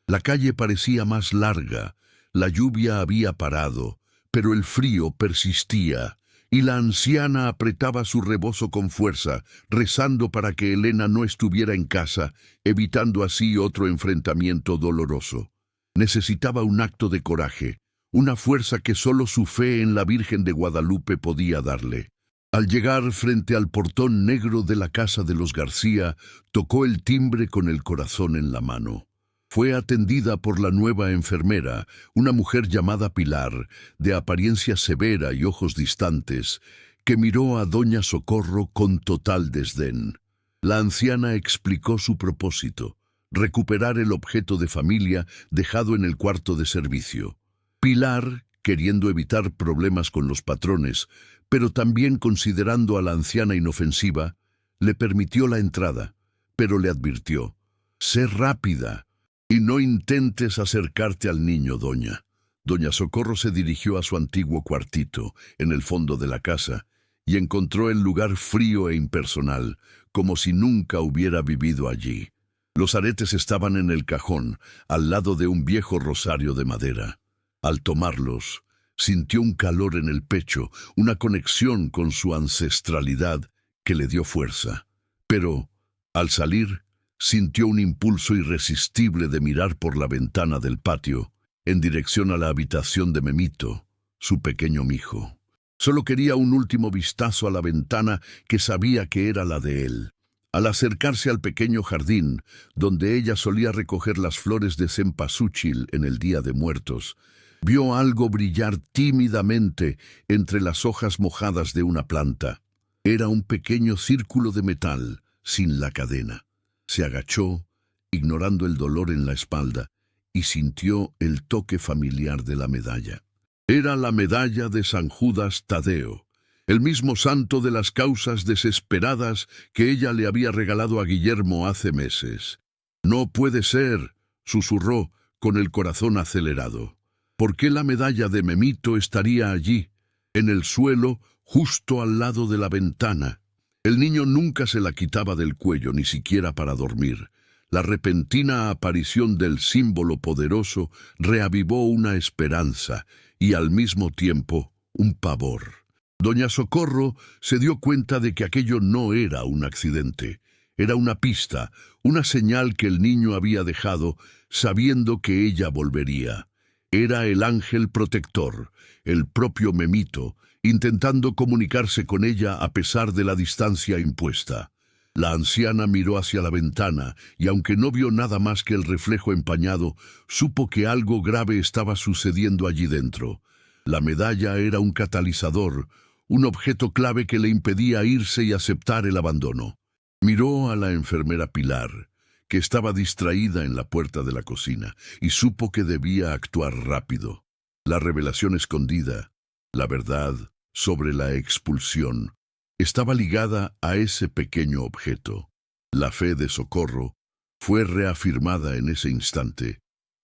La calle parecía más larga, la lluvia había parado, pero el frío persistía, y la anciana apretaba su rebozo con fuerza, rezando para que Elena no estuviera en casa, evitando así otro enfrentamiento doloroso. Necesitaba un acto de coraje, una fuerza que solo su fe en la Virgen de Guadalupe podía darle. Al llegar frente al portón negro de la casa de los García, tocó el timbre con el corazón en la mano. Fue atendida por la nueva enfermera, una mujer llamada Pilar, de apariencia severa y ojos distantes, que miró a doña Socorro con total desdén. La anciana explicó su propósito: recuperar el objeto de familia dejado en el cuarto de servicio. Pilar, queriendo evitar problemas con los patrones, pero también considerando a la anciana inofensiva, le permitió la entrada, pero le advirtió: «Sé rápida y no intentes acercarte al niño, doña». Doña Socorro se dirigió a su antiguo cuartito, en el fondo de la casa, y encontró el lugar frío e impersonal, como si nunca hubiera vivido allí. Los aretes estaban en el cajón, al lado de un viejo rosario de madera. Al tomarlos, sintió un calor en el pecho, una conexión con su ancestralidad que le dio fuerza. Pero, al salir, sintió un impulso irresistible de mirar por la ventana del patio, en dirección a la habitación de Memito, su pequeño mijo. Solo quería un último vistazo a la ventana que sabía que era la de él. Al acercarse al pequeño jardín, donde ella solía recoger las flores de cempasúchil en el Día de Muertos, vio algo brillar tímidamente entre las hojas mojadas de una planta. Era un pequeño círculo de metal, sin la cadena. Se agachó, ignorando el dolor en la espalda, y sintió el toque familiar de la medalla. Era la medalla de San Judas Tadeo, el mismo santo de las causas desesperadas que ella le había regalado a Guillermo hace meses. «No puede ser», susurró, con el corazón acelerado. ¿Por qué la medalla de Memito estaría allí, en el suelo, justo al lado de la ventana? El niño nunca se la quitaba del cuello, ni siquiera para dormir. La repentina aparición del símbolo poderoso reavivó una esperanza y al mismo tiempo un pavor. Doña Socorro se dio cuenta de que aquello no era un accidente. Era una pista, una señal que el niño había dejado sabiendo que ella volvería. Era el ángel protector, el propio Memito, intentando comunicarse con ella a pesar de la distancia impuesta. La anciana miró hacia la ventana y aunque no vio nada más que el reflejo empañado, supo que algo grave estaba sucediendo allí dentro. La medalla era un catalizador, un objeto clave que le impedía irse y aceptar el abandono. Miró a la enfermera Pilar, que estaba distraída en la puerta de la cocina, y supo que debía actuar rápido. La revelación escondida, la verdad sobre la expulsión, estaba ligada a ese pequeño objeto. La fe de Socorro fue reafirmada en ese instante.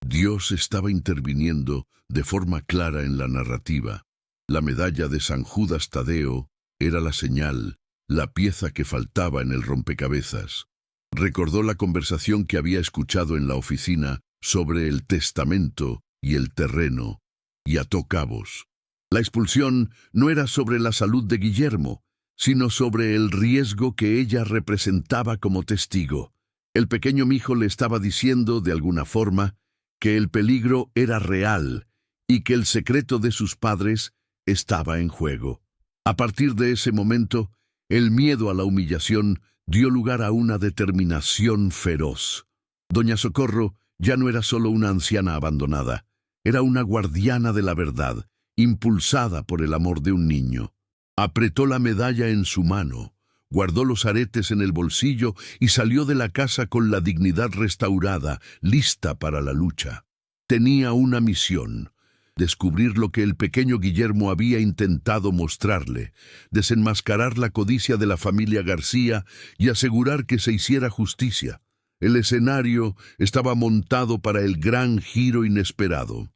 Dios estaba interviniendo de forma clara en la narrativa. La medalla de San Judas Tadeo era la señal, la pieza que faltaba en el rompecabezas. Recordó la conversación que había escuchado en la oficina sobre el testamento y el terreno, y ató cabos. La expulsión no era sobre la salud de Guillermo, sino sobre el riesgo que ella representaba como testigo. El pequeño mijo le estaba diciendo, de alguna forma, que el peligro era real y que el secreto de sus padres estaba en juego. A partir de ese momento, el miedo a la humillación dio lugar a una determinación feroz. Doña Socorro ya no era solo una anciana abandonada, era una guardiana de la verdad, impulsada por el amor de un niño. Apretó la medalla en su mano, guardó los aretes en el bolsillo y salió de la casa con la dignidad restaurada, lista para la lucha. Tenía una misión: descubrir lo que el pequeño Guillermo había intentado mostrarle, desenmascarar la codicia de la familia García y asegurar que se hiciera justicia. El escenario estaba montado para el gran giro inesperado.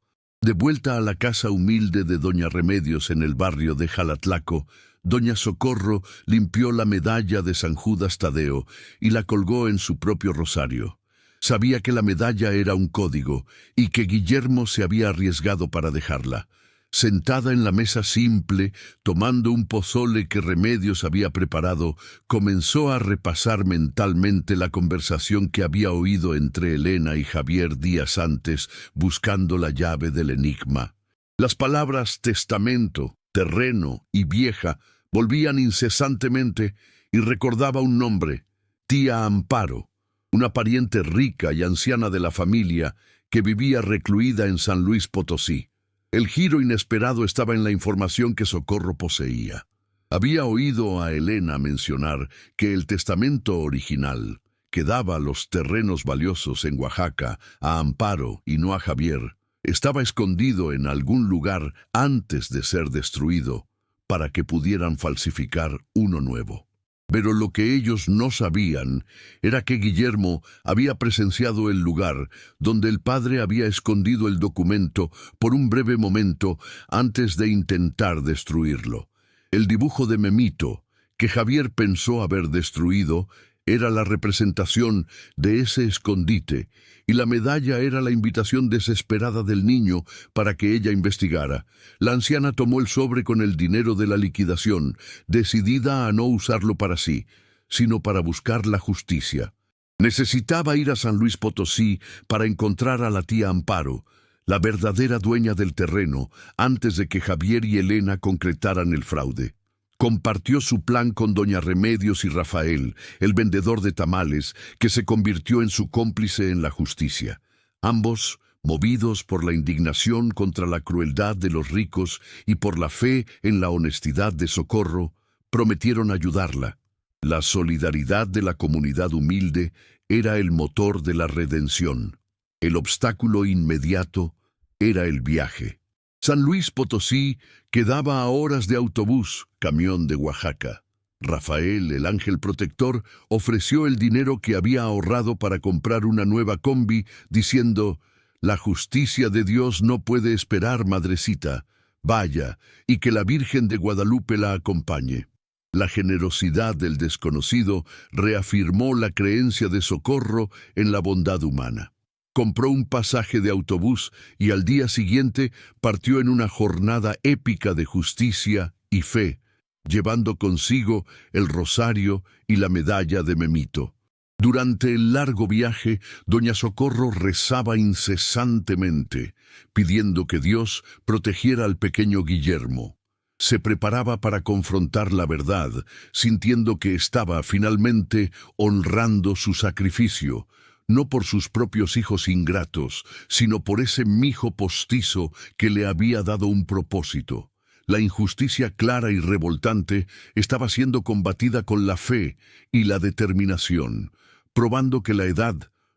De vuelta a la casa humilde de doña Remedios en el barrio de Jalatlaco, doña Socorro limpió la medalla de San Judas Tadeo y la colgó en su propio rosario. Sabía que la medalla era un código y que Guillermo se había arriesgado para dejarla. Sentada en la mesa simple, tomando un pozole que Remedios había preparado, comenzó a repasar mentalmente la conversación que había oído entre Elena y Javier días antes, buscando la llave del enigma. Las palabras testamento, terreno y vieja volvían incesantemente y recordaba un nombre: tía Amparo, una pariente rica y anciana de la familia que vivía recluida en San Luis Potosí. El giro inesperado estaba en la información que Socorro poseía. Había oído a Elena mencionar que el testamento original, que daba los terrenos valiosos en Oaxaca a Amparo y no a Javier, estaba escondido en algún lugar antes de ser destruido, para que pudieran falsificar uno nuevo. Pero lo que ellos no sabían era que Guillermo había presenciado el lugar donde el padre había escondido el documento por un breve momento antes de intentar destruirlo. El dibujo de Memito, que Javier pensó haber destruido, era la representación de ese escondite, y la medalla era la invitación desesperada del niño para que ella investigara. La anciana tomó el sobre con el dinero de la liquidación, decidida a no usarlo para sí, sino para buscar la justicia. Necesitaba ir a San Luis Potosí para encontrar a la tía Amparo, la verdadera dueña del terreno, antes de que Javier y Elena concretaran el fraude. Compartió su plan con doña Remedios y Rafael, el vendedor de tamales, que se convirtió en su cómplice en la justicia. Ambos, movidos por la indignación contra la crueldad de los ricos y por la fe en la honestidad de Socorro, prometieron ayudarla. La solidaridad de la comunidad humilde era el motor de la redención. El obstáculo inmediato era el viaje. San Luis Potosí quedaba a horas de autobús, camión de Oaxaca. Rafael, el ángel protector, ofreció el dinero que había ahorrado para comprar una nueva combi, diciendo: «La justicia de Dios no puede esperar, madrecita. Vaya, y que la Virgen de Guadalupe la acompañe». La generosidad del desconocido reafirmó la creencia de Socorro en la bondad humana. Compró un pasaje de autobús y al día siguiente partió en una jornada épica de justicia y fe, llevando consigo el rosario y la medalla de Memito. Durante el largo viaje, doña Socorro rezaba incesantemente, pidiendo que Dios protegiera al pequeño Guillermo. Se preparaba para confrontar la verdad, sintiendo que estaba finalmente honrando su sacrificio, no por sus propios hijos ingratos, sino por ese mijo postizo que le había dado un propósito. La injusticia clara y revoltante estaba siendo combatida con la fe y la determinación, probando que la edad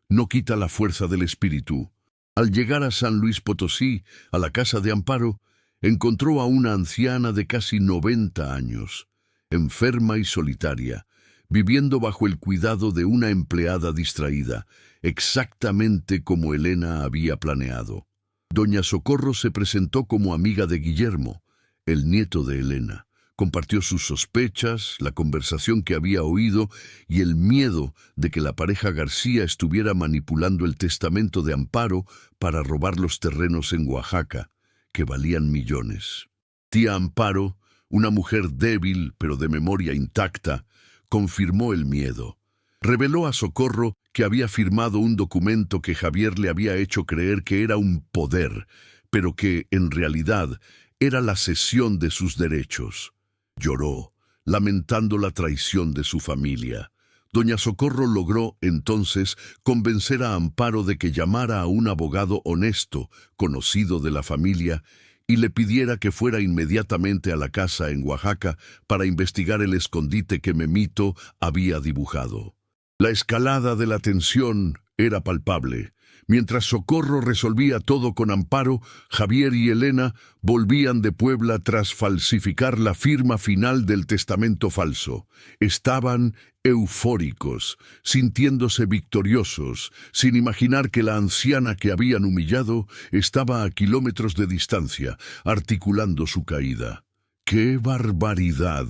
no quita la fuerza del espíritu. Al llegar a San Luis Potosí, a la casa de Amparo, encontró a una anciana de casi 90 años, enferma y solitaria, viviendo bajo el cuidado de una empleada distraída, exactamente como Elena había planeado. Doña Socorro se presentó como amiga de Guillermo, el nieto de Elena. Compartió sus sospechas, la conversación que había oído y el miedo de que la pareja García estuviera manipulando el testamento de Amparo para robar los terrenos en Oaxaca, que valían millones. Tía Amparo, una mujer débil pero de memoria intacta, confirmó el miedo. Reveló a Socorro que había firmado un documento que Javier le había hecho creer que era un poder, pero que, en realidad, era la cesión de sus derechos. Lloró, lamentando la traición de su familia. Doña Socorro logró, entonces, convencer a Amparo de que llamara a un abogado honesto, conocido de la familia, y le pidiera que fuera inmediatamente a la casa en Oaxaca para investigar el escondite que Memito había dibujado. La escalada de la tensión era palpable. Mientras Socorro resolvía todo con Amparo, Javier y Elena volvían de Puebla tras falsificar la firma final del testamento falso. Estaban eufóricos, sintiéndose victoriosos, sin imaginar que la anciana que habían humillado estaba a kilómetros de distancia, articulando su caída. ¡Qué barbaridad!,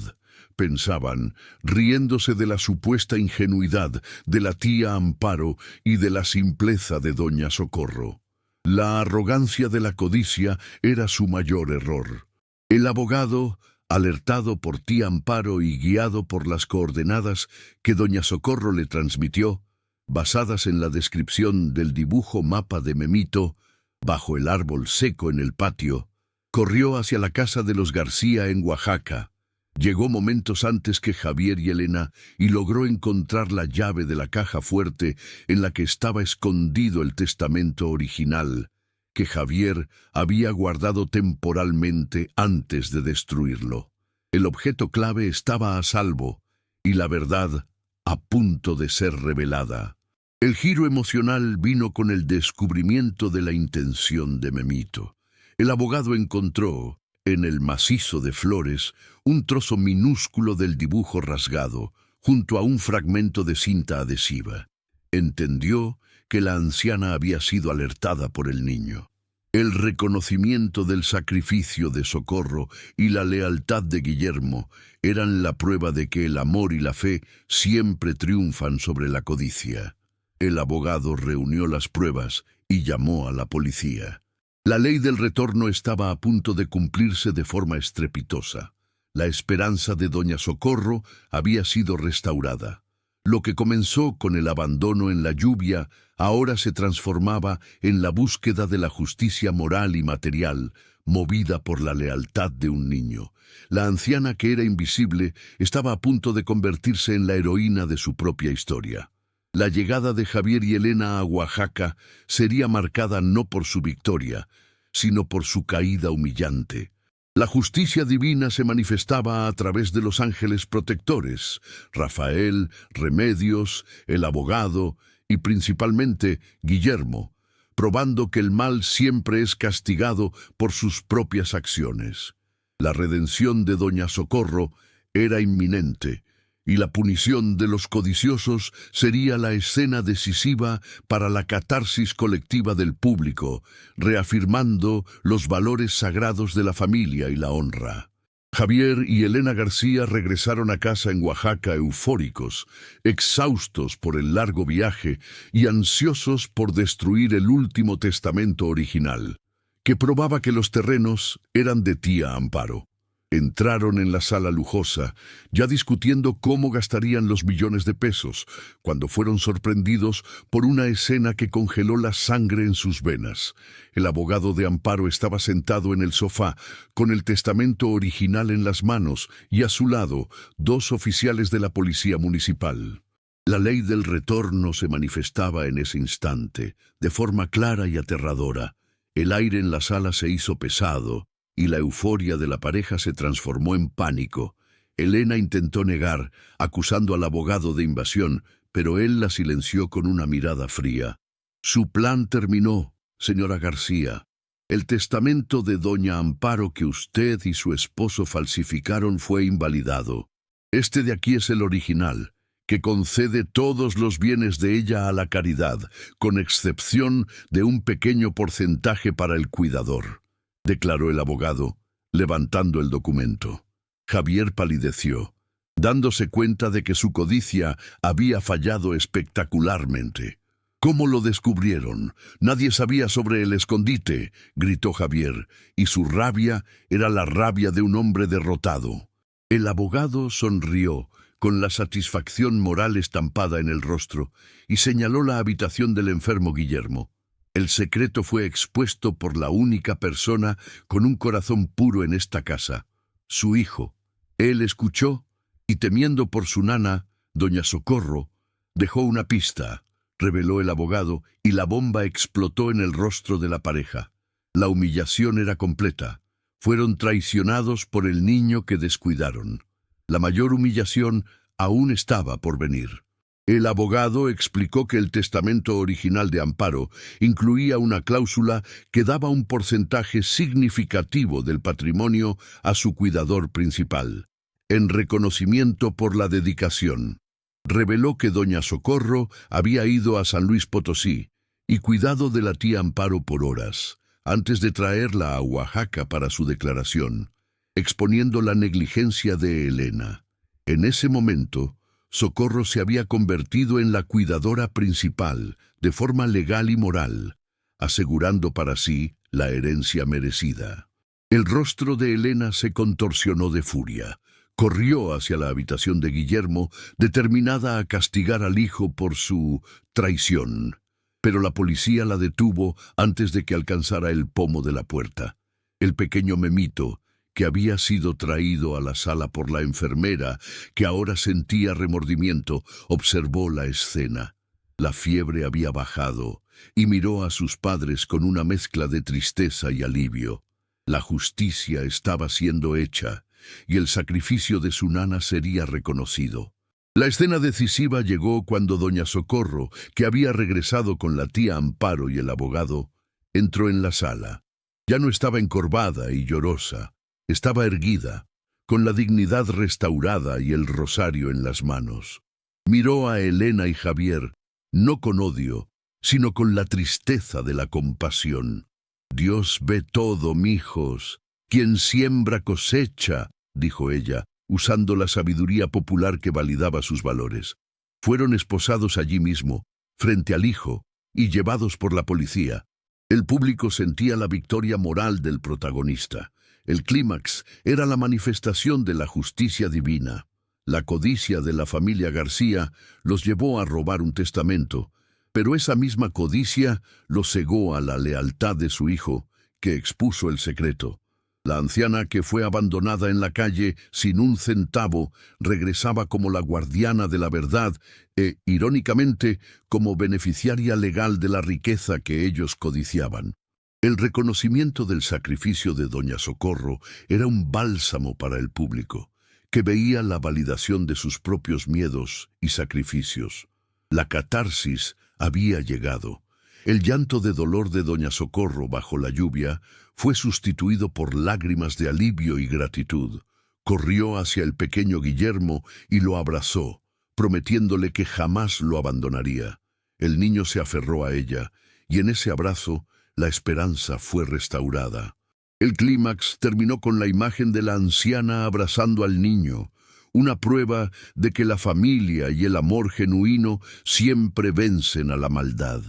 pensaban, riéndose de la supuesta ingenuidad de la tía Amparo y de la simpleza de doña Socorro. La arrogancia de la codicia era su mayor error. El abogado, alertado por tía Amparo y guiado por las coordenadas que doña Socorro le transmitió, basadas en la descripción del dibujo mapa de Memito, bajo el árbol seco en el patio, corrió hacia la casa de los García en Oaxaca. Llegó momentos antes que Javier y Elena y logró encontrar la llave de la caja fuerte en la que estaba escondido el testamento original, que Javier había guardado temporalmente antes de destruirlo. El objeto clave estaba a salvo y la verdad a punto de ser revelada. El giro emocional vino con el descubrimiento de la intención de Memito. El abogado encontró, en el macizo de flores, un trozo minúsculo del dibujo rasgado, junto a un fragmento de cinta adhesiva. Entendió que la anciana había sido alertada por el niño. El reconocimiento del sacrificio de Socorro y la lealtad de Guillermo eran la prueba de que el amor y la fe siempre triunfan sobre la codicia. El abogado reunió las pruebas y llamó a la policía. La ley del retorno estaba a punto de cumplirse de forma estrepitosa. La esperanza de doña Socorro había sido restaurada. Lo que comenzó con el abandono en la lluvia ahora se transformaba en la búsqueda de la justicia moral y material, movida por la lealtad de un niño. La anciana, que era invisible, estaba a punto de convertirse en la heroína de su propia historia. La llegada de Javier y Elena a Oaxaca sería marcada no por su victoria, sino por su caída humillante. La justicia divina se manifestaba a través de los ángeles protectores, Rafael, Remedios, el abogado y principalmente Guillermo, probando que el mal siempre es castigado por sus propias acciones. La redención de doña Socorro era inminente, y la punición de los codiciosos sería la escena decisiva para la catarsis colectiva del público, reafirmando los valores sagrados de la familia y la honra. Javier y Elena García regresaron a casa en Oaxaca eufóricos, exhaustos por el largo viaje y ansiosos por destruir el último testamento original, que probaba que los terrenos eran de tía Amparo. Entraron en la sala lujosa, ya discutiendo cómo gastarían los millones de pesos, cuando fueron sorprendidos por una escena que congeló la sangre en sus venas. El abogado de Amparo estaba sentado en el sofá, con el testamento original en las manos, y a su lado, dos oficiales de la policía municipal. La ley del retorno se manifestaba en ese instante, de forma clara y aterradora. El aire en la sala se hizo pesado, y la euforia de la pareja se transformó en pánico. Elena intentó negar, acusando al abogado de invasión, pero él la silenció con una mirada fría. Su plan terminó, señora García. El testamento de doña Amparo que usted y su esposo falsificaron fue invalidado. Este de aquí es el original, que concede todos los bienes de ella a la caridad, con excepción de un pequeño porcentaje para el cuidador, declaró el abogado, levantando el documento. Javier palideció, dándose cuenta de que su codicia había fallado espectacularmente. ¿Cómo lo descubrieron? Nadie sabía sobre el escondite, gritó Javier, y su rabia era la rabia de un hombre derrotado. El abogado sonrió, con la satisfacción moral estampada en el rostro, y señaló la habitación del enfermo Guillermo. El secreto fue expuesto por la única persona con un corazón puro en esta casa, su hijo. Él escuchó y, temiendo por su nana, doña Socorro, dejó una pista, reveló el abogado, y la bomba explotó en el rostro de la pareja. La humillación era completa. Fueron traicionados por el niño que descuidaron. La mayor humillación aún estaba por venir. El abogado explicó que el testamento original de Amparo incluía una cláusula que daba un porcentaje significativo del patrimonio a su cuidador principal, en reconocimiento por la dedicación. Reveló que doña Socorro había ido a San Luis Potosí y cuidado de la tía Amparo por horas, antes de traerla a Oaxaca para su declaración, exponiendo la negligencia de Elena. En ese momento, Socorro se había convertido en la cuidadora principal, de forma legal y moral, asegurando para sí la herencia merecida. El rostro de Elena se contorsionó de furia. Corrió hacia la habitación de Guillermo, determinada a castigar al hijo por su traición. Pero la policía la detuvo antes de que alcanzara el pomo de la puerta. El pequeño Memito, que había sido traído a la sala por la enfermera, que ahora sentía remordimiento, observó la escena. La fiebre había bajado y miró a sus padres con una mezcla de tristeza y alivio. La justicia estaba siendo hecha y el sacrificio de su nana sería reconocido. La escena decisiva llegó cuando doña Socorro, que había regresado con la tía Amparo y el abogado, entró en la sala. Ya no estaba encorvada y llorosa. Estaba erguida, con la dignidad restaurada y el rosario en las manos. Miró a Elena y Javier, no con odio, sino con la tristeza de la compasión. «Dios ve todo, mijos. Quien siembra cosecha», dijo ella, usando la sabiduría popular que validaba sus valores. Fueron esposados allí mismo, frente al hijo, y llevados por la policía. El público sentía la victoria moral del protagonista. El clímax era la manifestación de la justicia divina. La codicia de la familia García los llevó a robar un testamento, pero esa misma codicia los cegó a la lealtad de su hijo, que expuso el secreto. La anciana, que fue abandonada en la calle sin un centavo, regresaba como la guardiana de la verdad e, irónicamente, como beneficiaria legal de la riqueza que ellos codiciaban. El reconocimiento del sacrificio de doña Socorro era un bálsamo para el público, que veía la validación de sus propios miedos y sacrificios. La catarsis había llegado. El llanto de dolor de doña Socorro bajo la lluvia fue sustituido por lágrimas de alivio y gratitud. Corrió hacia el pequeño Guillermo y lo abrazó, prometiéndole que jamás lo abandonaría. El niño se aferró a ella, y en ese abrazo la esperanza fue restaurada. El clímax terminó con la imagen de la anciana abrazando al niño, una prueba de que la familia y el amor genuino siempre vencen a la maldad.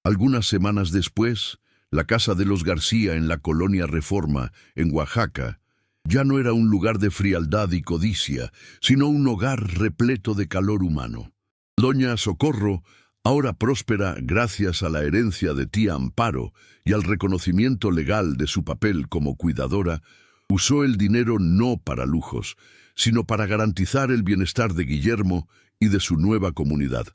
Algunas semanas después, la casa de los García en la colonia Reforma, en Oaxaca, ya no era un lugar de frialdad y codicia, sino un hogar repleto de calor humano. Doña Socorro, ahora próspera gracias a la herencia de tía Amparo y al reconocimiento legal de su papel como cuidadora, usó el dinero no para lujos, sino para garantizar el bienestar de Guillermo y de su nueva comunidad.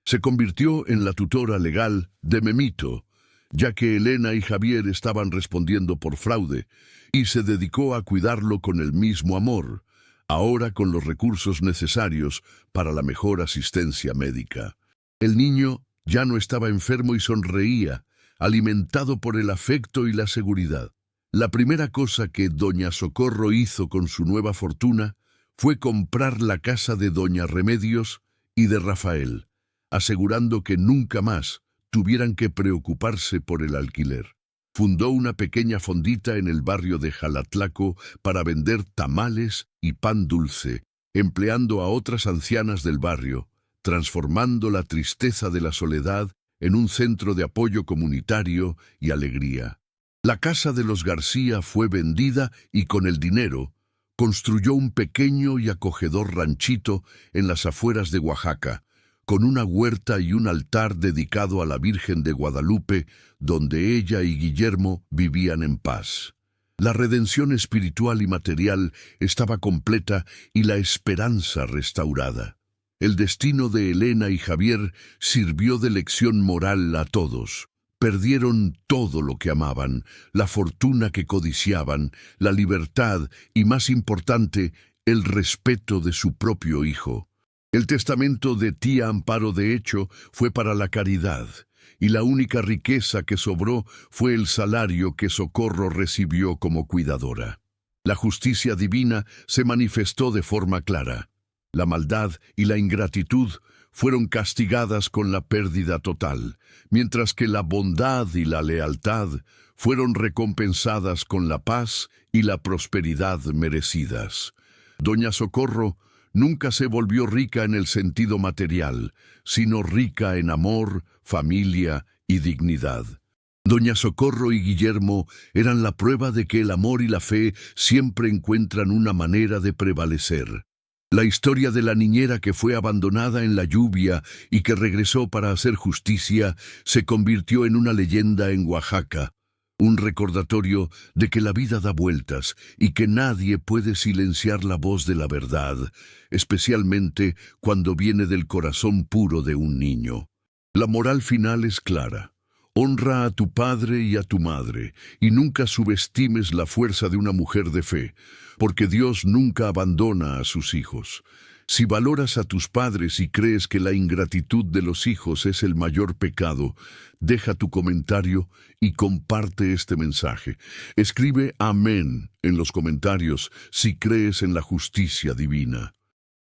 Se convirtió en la tutora legal de Memito, ya que Elena y Javier estaban respondiendo por fraude, y se dedicó a cuidarlo con el mismo amor, ahora con los recursos necesarios para la mejor asistencia médica. El niño ya no estaba enfermo y sonreía, alimentado por el afecto y la seguridad. La primera cosa que doña Socorro hizo con su nueva fortuna fue comprar la casa de doña Remedios y de Rafael, asegurando que nunca más tuvieran que preocuparse por el alquiler. Fundó una pequeña fondita en el barrio de Jalatlaco para vender tamales y pan dulce, empleando a otras ancianas del barrio, transformando la tristeza de la soledad en un centro de apoyo comunitario y alegría. La casa de los García fue vendida y con el dinero construyó un pequeño y acogedor ranchito en las afueras de Oaxaca, con una huerta y un altar dedicado a la Virgen de Guadalupe, donde ella y Guillermo vivían en paz. La redención espiritual y material estaba completa y la esperanza restaurada. El destino de Elena y Javier sirvió de lección moral a todos. Perdieron todo lo que amaban, la fortuna que codiciaban, la libertad y, más importante, el respeto de su propio hijo. El testamento de tía Amparo, de hecho, fue para la caridad, y la única riqueza que sobró fue el salario que Socorro recibió como cuidadora. La justicia divina se manifestó de forma clara. La maldad y la ingratitud fueron castigadas con la pérdida total, mientras que la bondad y la lealtad fueron recompensadas con la paz y la prosperidad merecidas. Doña Socorro nunca se volvió rica en el sentido material, sino rica en amor, familia y dignidad. Doña Socorro y Guillermo eran la prueba de que el amor y la fe siempre encuentran una manera de prevalecer. La historia de la niñera que fue abandonada en la lluvia y que regresó para hacer justicia se convirtió en una leyenda en Oaxaca, un recordatorio de que la vida da vueltas y que nadie puede silenciar la voz de la verdad, especialmente cuando viene del corazón puro de un niño. La moral final es clara. Honra a tu padre y a tu madre, y nunca subestimes la fuerza de una mujer de fe, porque Dios nunca abandona a sus hijos. Si valoras a tus padres y crees que la ingratitud de los hijos es el mayor pecado, deja tu comentario y comparte este mensaje. Escribe amén en los comentarios si crees en la justicia divina.